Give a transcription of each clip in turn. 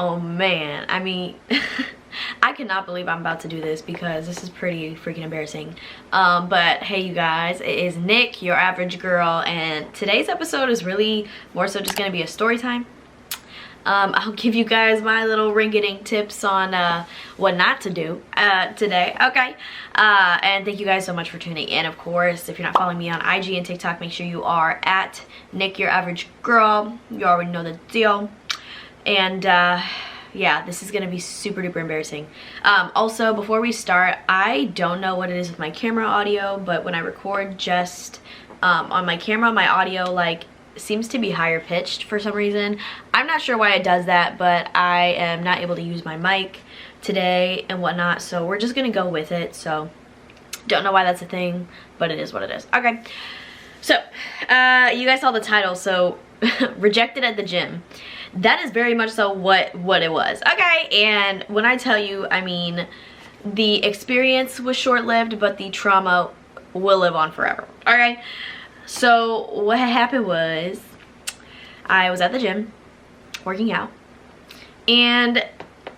Oh man, I mean, I cannot believe I'm about to do this because this is pretty freaking embarrassing. But hey you guys, it is Nick, your average girl, and today's episode is really more so just gonna be a story time. I'll give you guys my little ring-a-ding tips on what not to do today, okay? And thank you guys so much for tuning in. Of course, if you're not following me on IG and TikTok, make sure you are at Nick, your average girl. You already know the deal. And yeah, this is gonna be super duper embarrassing. Also, before we start, I don't know what it is with my camera audio, but when I record just on my camera, my audio like seems to be higher pitched for some reason. I'm not sure why it does that, but I am not able to use my mic today and whatnot, so we're just gonna go with it. So don't know why that's a thing, but it is what it is. Okay, so you guys saw the title, so rejected at the gym. That is very much so what it was, okay? And when I tell you, I mean, the experience was short-lived, but the trauma will live on forever, okay? So what had happened was I was at the gym working out, and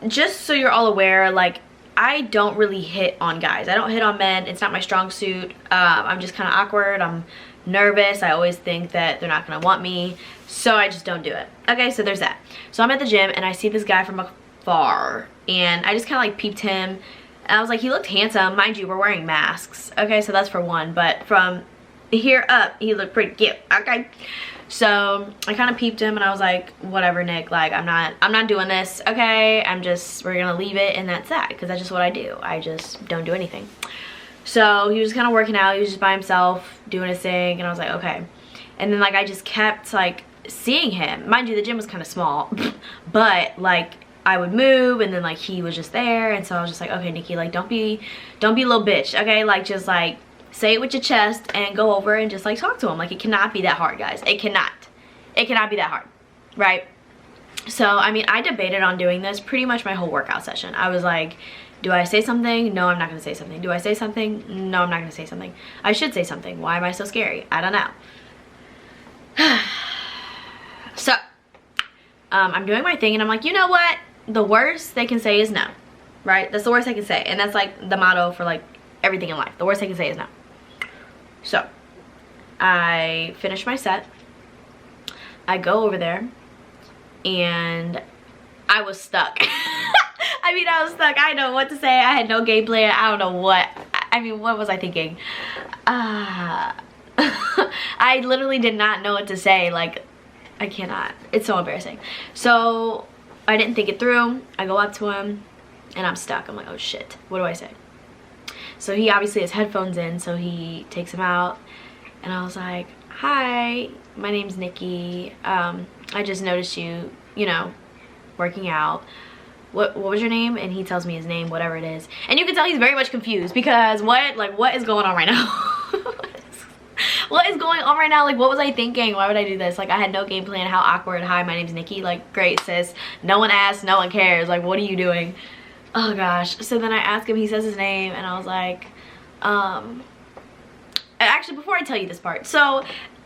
just so you're all aware, like, I don't really hit on guys. I don't hit on men. It's not my strong suit. I'm just kind of awkward. I'm nervous. I always think that they're not gonna want me, so I just don't do it. Okay, so there's that. So I'm at the gym and I see this guy from afar, and I just kind of like peeped him, and I was like, he looked handsome. Mind you, we're wearing masks, okay? So that's for one, but from here up, he looked pretty cute, okay? So I kind of peeped him and I was like, whatever, Nick, like, I'm not doing this, okay? We're gonna leave it, and that's that, because that's just what I do. I just don't do anything. So he was kind of working out, he was just by himself doing his thing, and I was like, okay. And then like I just kept like seeing him. Mind you, the gym was kind of small, but like I would move and then like he was just there, and so I was just like, okay, Nikki, like don't be a little bitch, okay? Like just like say it with your chest and go over and just like talk to him. Like, it cannot be that hard, guys. It cannot be that hard, right? So I mean, I debated on doing this pretty much my whole workout session. I was like, do I say something? No, I'm not gonna say something. Do I say something? No, I'm not gonna say something. I should say something. Why am I so scary? I don't know. So I'm doing my thing and I'm like, you know what? The worst they can say is no, right? That's the worst they can say. And that's like the motto for like everything in life. The worst they can say is no. So I finish my set. I go over there and I was stuck. I mean, I was stuck. I didn't know what to say. I had no game plan. I don't know what. I mean, what was I thinking? I literally did not know what to say. Like, I cannot. It's so embarrassing. So I didn't think it through. I go up to him and I'm stuck. I'm like, oh shit, what do I say? So he obviously has headphones in, so he takes them out, and I was like, hi, my name's Nikki. I just noticed you know, working out. What was your name? And he tells me his name, whatever it is. And you can tell he's very much confused because what is going on right now? What is going on right now? Like, what was I thinking? Why would I do this? Like, I had no game plan. How awkward. Hi, my name's Nikki. Like, great, sis. No one asked, no one cares. Like, what are you doing? Oh gosh. So then I ask him, he says his name, and I was like, actually, before I tell you this part, so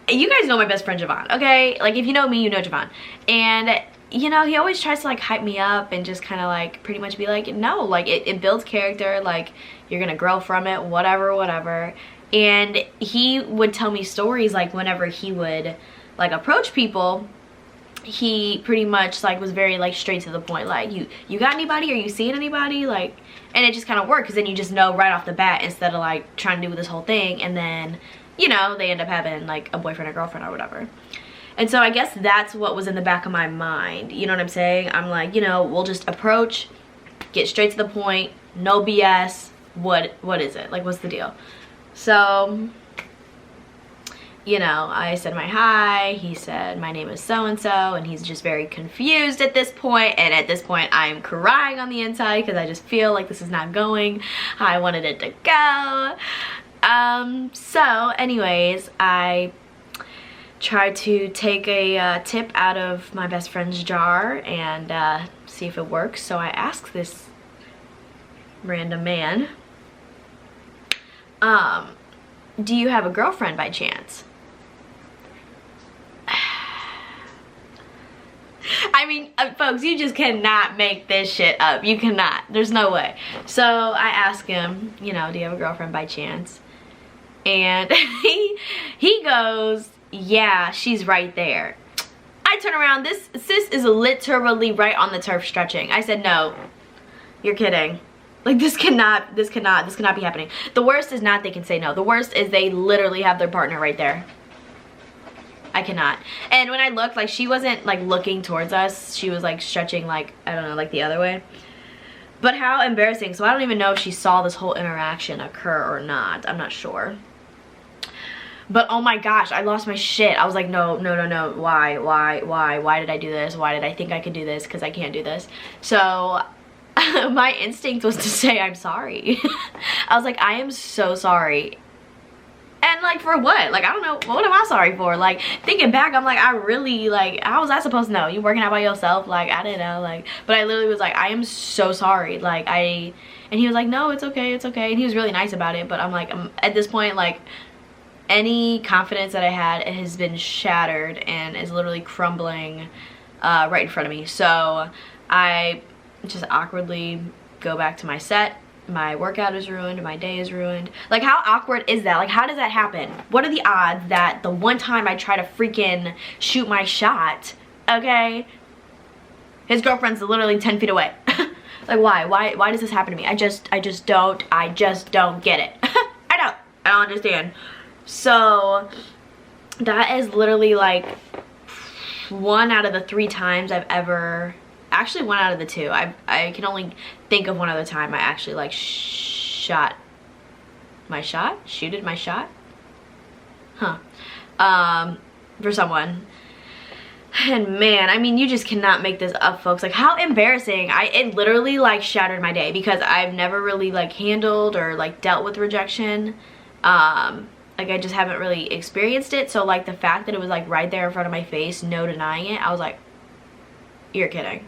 you guys know my best friend Javon, okay? Like, if you know me, you know Javon. And you know, he always tries to like hype me up and just kind of like pretty much be like, no, like it builds character, like you're gonna grow from it, whatever. And he would tell me stories like whenever he would like approach people, he pretty much like was very like straight to the point, like, you got anybody? Are you seeing anybody? Like, and it just kind of worked because then you just know right off the bat instead of like trying to do this whole thing, and then, you know, they end up having like a boyfriend or girlfriend or whatever. And so I guess that's what was in the back of my mind, you know what I'm saying? I'm like, you know, we'll just approach, get straight to the point, no BS. What is it? Like, what's the deal? So, you know, I said my hi, he said my name is so-and-so, and he's just very confused at this point, and at this point I'm crying on the inside because I just feel like this is not going how I wanted it to go. So anyways, I tried to take a tip out of my best friend's jar and see if it works. So I asked this random man, do you have a girlfriend by chance? I mean, folks, you just cannot make this shit up. You cannot. There's no way. So I asked him, you know, do you have a girlfriend by chance? And he goes, yeah, she's right there. I turn around, this sis is literally right on the turf stretching. I said, no, you're kidding. Like, this cannot be happening. The worst is not they can say no. The worst is they literally have their partner right there. I cannot. And when I looked, like, she wasn't like looking towards us. She was like stretching, like, I don't know, like the other way. But how embarrassing. So I don't even know if she saw this whole interaction occur or not. I'm not sure. But oh my gosh, I lost my shit. I was like, no. Why did I do this? Why did I think I could do this? Because I can't do this. So my instinct was to say I'm sorry. I was like, I am so sorry. And like, for what? Like, I don't know, what am I sorry for? Like, thinking back, I'm like, I really, like, how was I supposed to know? You working out by yourself? Like, I didn't know. Like, but I literally was like, I am so sorry. Like, and he was like, no, it's okay, it's okay. And he was really nice about it. But I'm like, at this point, like, any confidence that I had, it has been shattered and is literally crumbling right in front of me. So I just awkwardly go back to my set. My workout is ruined, my day is ruined. Like, how awkward is that? Like, how does that happen? What are the odds that the one time I try to freaking shoot my shot, okay, his girlfriend's literally 10 feet away? Like, why does this happen to me? I just don't get it. I don't understand. So that is literally like 1 out of the 3 times I've ever, actually 1 out of the 2. I can only think of one other time I actually like shooted my shot, for someone. And man, I mean, you just cannot make this up, folks. Like, how embarrassing. It literally like shattered my day because I've never really like handled or like dealt with rejection. Like, I just haven't really experienced it. So like, the fact that it was like right there in front of my face, no denying it, I was like, you're kidding.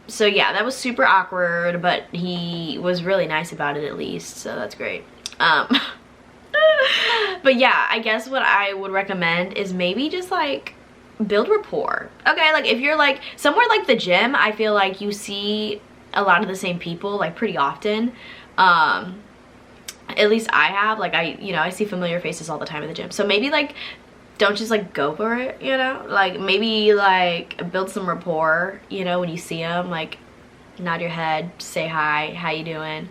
So yeah, that was super awkward, but he was really nice about it at least, so that's great. But yeah, I guess what I would recommend is maybe just like build rapport. Okay, like if you're like somewhere like the gym, I feel like you see a lot of the same people like pretty often. At least I have, like, I see familiar faces all the time at the gym. So maybe like don't just like go for it, you know, like maybe like build some rapport, you know, when you see them, like nod your head, say hi, how you doing,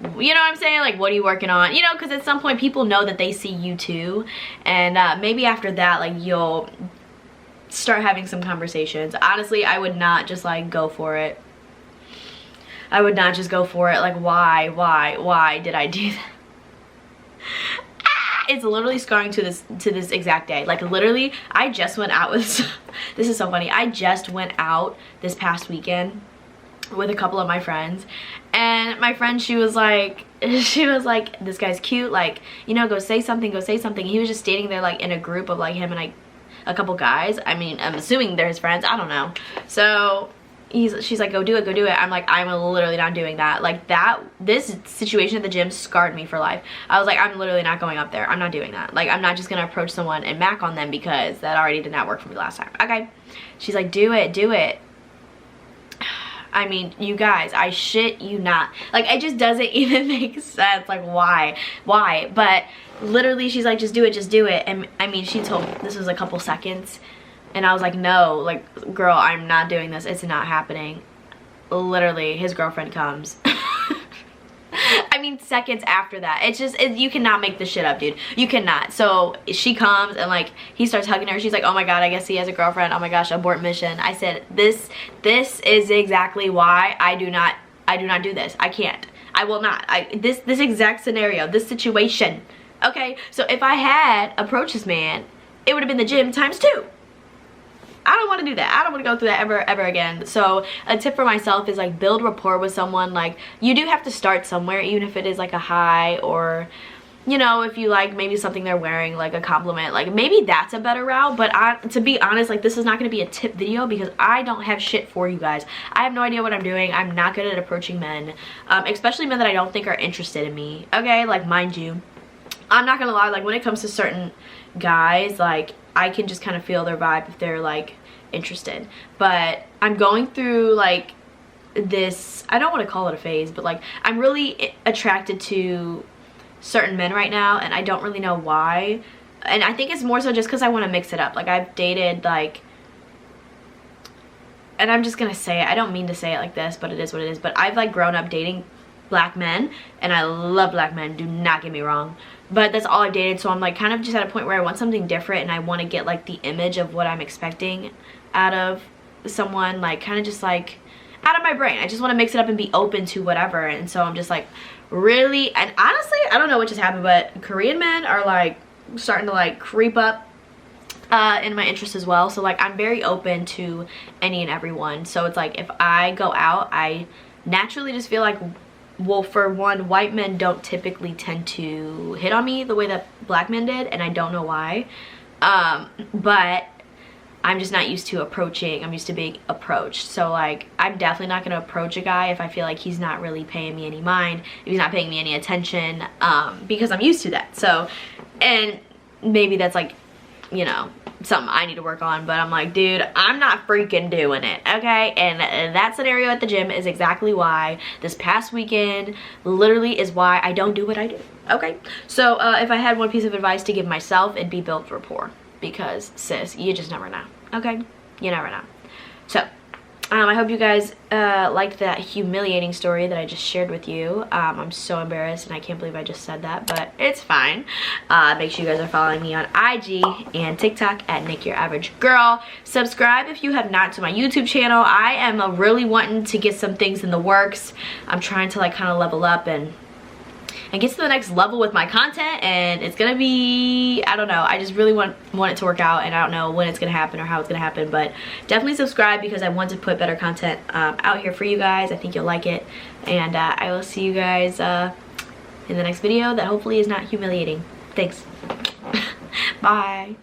you know what I'm saying, like what are you working on, you know, because at some point people know that they see you too. And maybe after that, like, you'll start having some conversations. Honestly, I would not just like go for it. I would not just go for it. Like, why did I do that? It's literally scarring to this exact day. Like, literally, I just went out with this is so funny. I just went out this past weekend with a couple of my friends, and my friend, she was like, this guy's cute, like, you know, go say something. He was just standing there like in a group of like him and like a couple guys. I mean, I'm assuming they're his friends, I don't know. So she's like, go do it. I'm like, I'm literally not doing that. Like, this situation at the gym scarred me for life. I was like, I'm literally not going up there. I'm not doing that. Like, I'm not just gonna approach someone and mac on them because that already did not work for me last time. Okay. She's like, do it. I mean, you guys, I shit you not. Like, it just doesn't even make sense. Like, why? But literally, she's like, just do it. And I mean, she told me this was a couple seconds. And I was like, no, like, girl, I'm not doing this. It's not happening. Literally, his girlfriend comes. I mean, seconds after that. It's just, you cannot make this shit up, dude. You cannot. So she comes and like, he starts hugging her. She's like, oh my God, I guess he has a girlfriend. Oh my gosh, abort mission. I said, this is exactly why I do not do this. I can't. I will not. This exact scenario, this situation. Okay, so if I had approached this man, it would have been the gym times 2. I don't want to do that. I don't want to go through that ever again. So a tip for myself is like, build rapport with someone. Like, you do have to start somewhere, even if it is like a hi, or, you know, if you like maybe something they're wearing, like a compliment, like maybe that's a better route. But to be honest, like, this is not going to be a tip video because I don't have shit for you guys. I have no idea what I'm doing. I'm not good at approaching men, especially men that I don't think are interested in me. Okay, like, mind you, I'm not gonna lie, like, when it comes to certain guys, like, I can just kind of feel their vibe if they're like interested. But I'm going through like this, I don't want to call it a phase, but like I'm really attracted to certain men right now, and I don't really know why. And I think it's more so just because I want to mix it up. Like I've dated like, and I'm just gonna say it, I don't mean to say it like this, but it is what it is, but I've like grown up dating black men, and I love black men, do not get me wrong, but that's all I've dated. So I'm like kind of just at a point where I want something different, and I want to get like the image of what I'm expecting out of someone, like kind of just like out of my brain. I just want to mix it up and be open to whatever. And so I'm just like really, and honestly I don't know what just happened, but Korean men are like starting to like creep up in my interest as well. So like I'm very open to any and everyone. So it's like if I go out, I naturally just feel like, well, for one, white men don't typically tend to hit on me the way that black men did, and I don't know why. But I'm just not used to approaching. I'm used to being approached. So like I'm definitely not gonna approach a guy if I feel like he's not really paying me any mind, if he's not paying me any attention, because I'm used to that. So, and maybe that's like, you know, something I need to work on, but I'm like, dude, I'm not freaking doing it, okay? And that scenario at the gym is exactly why this past weekend literally is why I don't do what I do, okay? So if I had one piece of advice to give myself, it'd be build rapport, because sis, you just never know, okay? You never know. So I hope you guys liked that humiliating story that I just shared with you. I'm so embarrassed, and I can't believe I just said that, but it's fine. Make sure you guys are following me on IG and TikTok at Nick Your Average Girl. Subscribe if you have not to my YouTube channel. I am really wanting to get some things in the works. I'm trying to like kind of level up and get to the next level with my content, and it's gonna be, I don't know, I just really want it to work out, and I don't know when it's gonna happen or how it's gonna happen, but definitely subscribe because I want to put better content out here for you guys. I think you'll like it, and I will see you guys in the next video that hopefully is not humiliating. Thanks. Bye.